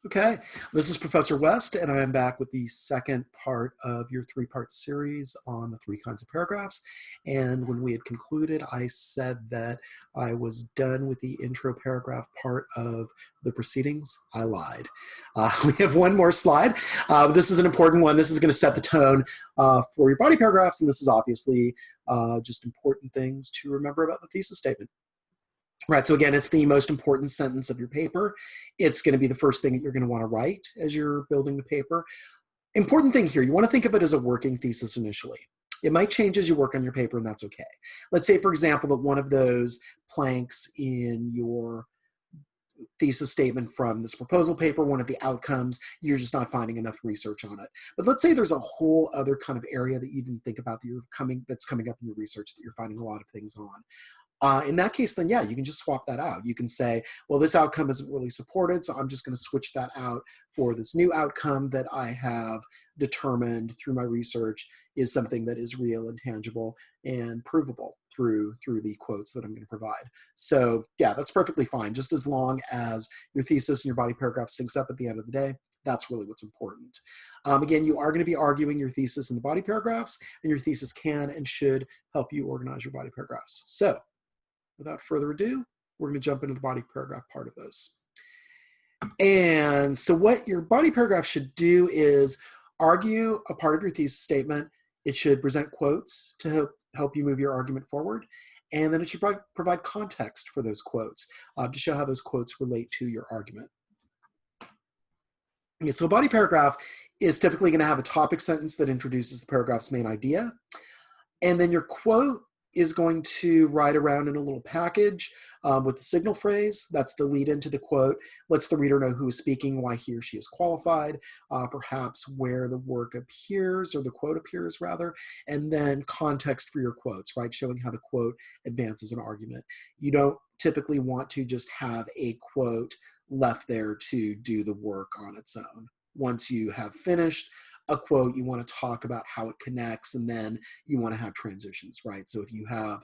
Okay, this is Professor West, and I am back with the second part of your three-part series on the three kinds of paragraphs. And when we had concluded, I said that I was done with the intro paragraph part of the proceedings. I lied. We have one more slide. This is an important one. This is going to set the tone for your body paragraphs, and this is obviously just important things to remember about the thesis statement. Right, so again, it's the most important sentence of your paper. It's going to be the first thing that you're going to want to write as you're building the paper. Important thing here, you want to think of it as a working thesis initially. It might change as you work on your paper, and that's okay. Let's say, for example, that one of those planks in your thesis statement from this proposal paper, one of the outcomes, you're just not finding enough research on it. But let's say there's a whole other kind of area that you didn't think about that's coming up in your research that you're finding a lot of things on. In that case, then yeah, you can just swap that out. You can say, well, this outcome isn't really supported, so I'm just going to switch that out for this new outcome that I have determined through my research is something that is real and tangible and provable through the quotes that I'm going to provide. So yeah, that's perfectly fine, just as long as your thesis and your body paragraph syncs up at the end of the day. That's really what's important. Again, you are going to be arguing your thesis in the body paragraphs, and your thesis can and should help you organize your body paragraphs. So without further ado, we're going to jump into the body paragraph part of those. And so what your body paragraph should do is argue a part of your thesis statement. It should present quotes to help you move your argument forward. And then it should provide context for those quotes to show how those quotes relate to your argument. Okay, so a body paragraph is typically going to have a topic sentence that introduces the paragraph's main idea. And then your quote is going to ride around in a little package with the signal phrase. That's the lead into the quote. Lets the reader know who is speaking, why he or she is qualified, perhaps where the work appears, or the quote appears rather, and then context for your quotes, right? Showing how the quote advances an argument. You don't typically want to just have a quote left there to do the work on its own. Once you have finished a quote, you want to talk about how it connects, and then you want to have transitions, right? So if you have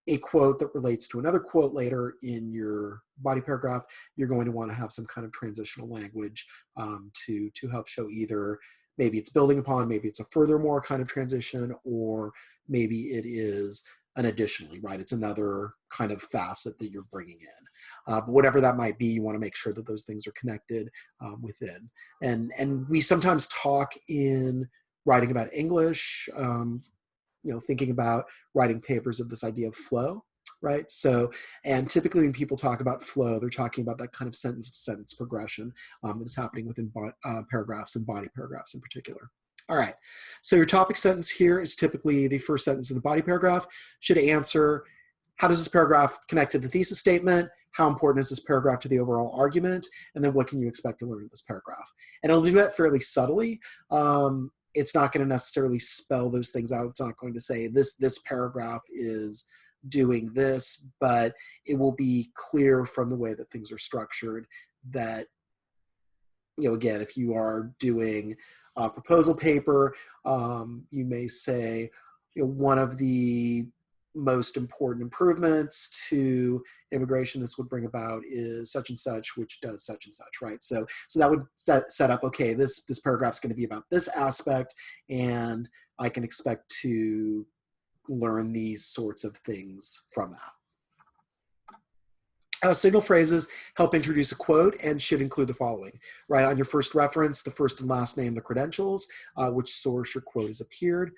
a quote that relates to another quote later in your body paragraph, you're going to want to have some kind of transitional language to help show either maybe it's building upon, maybe it's a furthermore kind of transition, or maybe it is an additionally, right? It's another kind of facet that you're bringing in. But whatever that might be, you want to make sure that those things are connected within. And we sometimes talk in writing about English, thinking about writing papers of this idea of flow, right? So, and typically when people talk about flow, they're talking about that kind of sentence-to-sentence progression that is happening within paragraphs and body paragraphs in particular. All right, so your topic sentence here is typically the first sentence of the body paragraph. Should answer, how does this paragraph connect to the thesis statement? How important is this paragraph to the overall argument? And then what can you expect to learn in this paragraph? And it'll do that fairly subtly. It's not going to necessarily spell those things out. It's not going to say this paragraph is doing this, but it will be clear from the way that things are structured that, again, if you are doing a proposal paper, you may say, one of the most important improvements to immigration this would bring about is such and such, which does such and such, right? So that would set up, okay, this paragraph is going to be about this aspect, and I can expect to learn these sorts of things from that. Signal phrases help introduce a quote and should include the following, right? On your first reference, the first and last name, the credentials, which source your quote has appeared.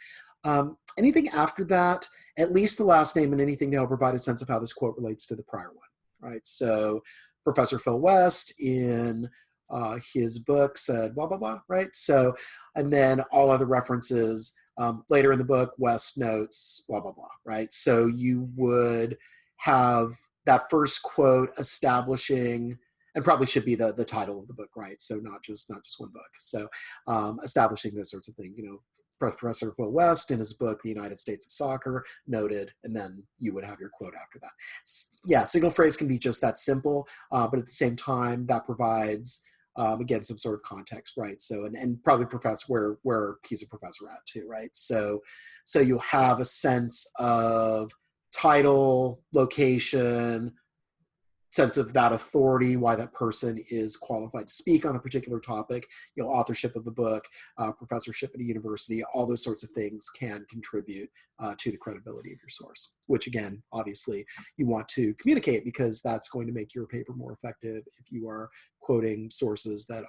Anything after that, at least the last name and anything to help provide a sense of how this quote relates to the prior one, right? So Professor Phil West in his book said blah, blah, blah, right? So, and then all other references later in the book, West notes, blah, blah, blah, right? So you would have that first quote establishing, and probably should be the title of the book, right? So not just one book. So establishing those sorts of things, Professor Phil West in his book, The United States of Soccer, noted, and then you would have your quote after that. Yeah, signal phrase can be just that simple, but at the same time, that provides, again, some sort of context, right? So, and probably professor where he's a professor at too, right? So you'll have a sense of title, location, sense of that authority, why that person is qualified to speak on a particular topic, authorship of the book, professorship at a university, all those sorts of things can contribute to the credibility of your source, which again, obviously you want to communicate because that's going to make your paper more effective if you are quoting sources that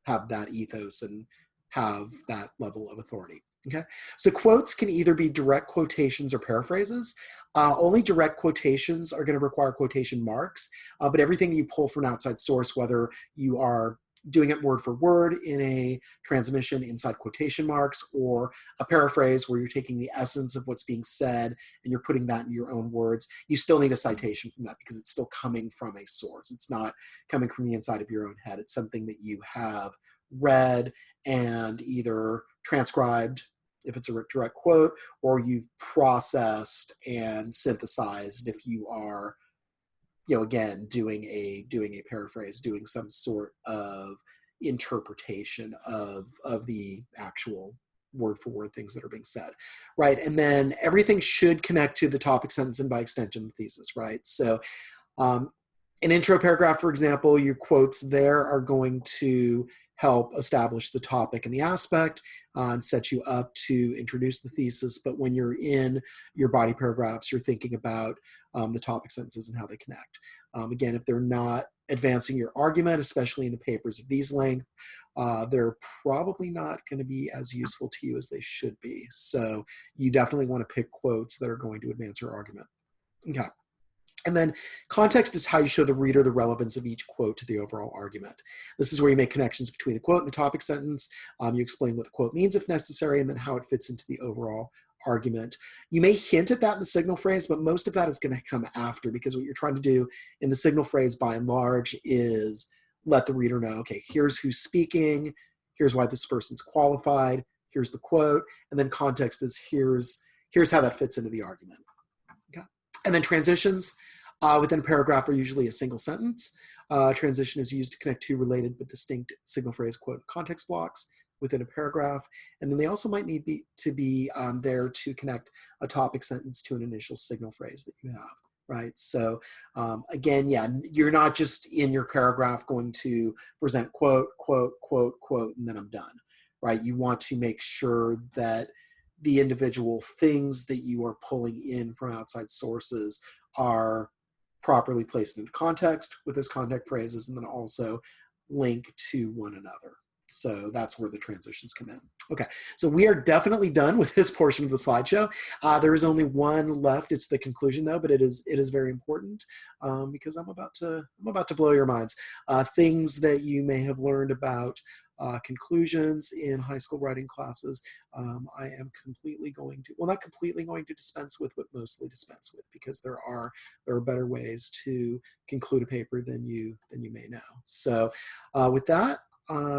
have that ethos and have that level of authority. Okay, so quotes can either be direct quotations or paraphrases. Only direct quotations are going to require quotation marks, but everything you pull from an outside source, whether you are doing it word for word in a transmission inside quotation marks, or a paraphrase where you're taking the essence of what's being said and you're putting that in your own words, you still need a citation from that because it's still coming from a source. It's not coming from the inside of your own head. It's something that you have read and either transcribed, if it's a direct quote, or you've processed and synthesized if you are, again, doing a paraphrase, doing some sort of interpretation of the actual word for word things that are being said, right? And then everything should connect to the topic sentence and by extension the thesis, right? So an intro paragraph, for example, your quotes there are going to help establish the topic and the aspect and set you up to introduce the thesis. But when you're in your body paragraphs, you're thinking about the topic sentences and how they connect. Again, if they're not advancing your argument, especially in the papers of these length, they're probably not going to be as useful to you as they should be. So you definitely want to pick quotes that are going to advance your argument. Okay. And then context is how you show the reader the relevance of each quote to the overall argument. This is where you make connections between the quote and the topic sentence. You explain what the quote means if necessary, and then how it fits into the overall argument. You may hint at that in the signal phrase, but most of that is going to come after, because what you're trying to do in the signal phrase by and large is let the reader know, okay, here's who's speaking, here's why this person's qualified, here's the quote, and then context is here's how that fits into the argument. Okay. And then transitions within a paragraph are usually a single sentence. Transition is used to connect two related but distinct signal phrase, quote, context blocks within a paragraph. And then they also might need to be there to connect a topic sentence to an initial signal phrase that you have, right? So again, yeah, you're not just in your paragraph going to present quote, quote, quote, quote, and then I'm done, right? You want to make sure that the individual things that you are pulling in from outside sources are properly placed into context with those context phrases, and then also link to one another. So that's where the transitions come in. Okay, so we are definitely done with this portion of the slideshow. There is only one left. It's the conclusion, though, but it is very important because I'm about to blow your minds. Things that you may have learned about conclusions in high school writing classes, I am completely going to, well, not completely going to dispense with, but mostly dispense with, because there are better ways to conclude a paper than you may know. So with that,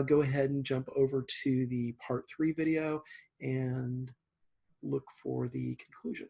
go ahead and jump over to the part 3 video and look for the conclusion.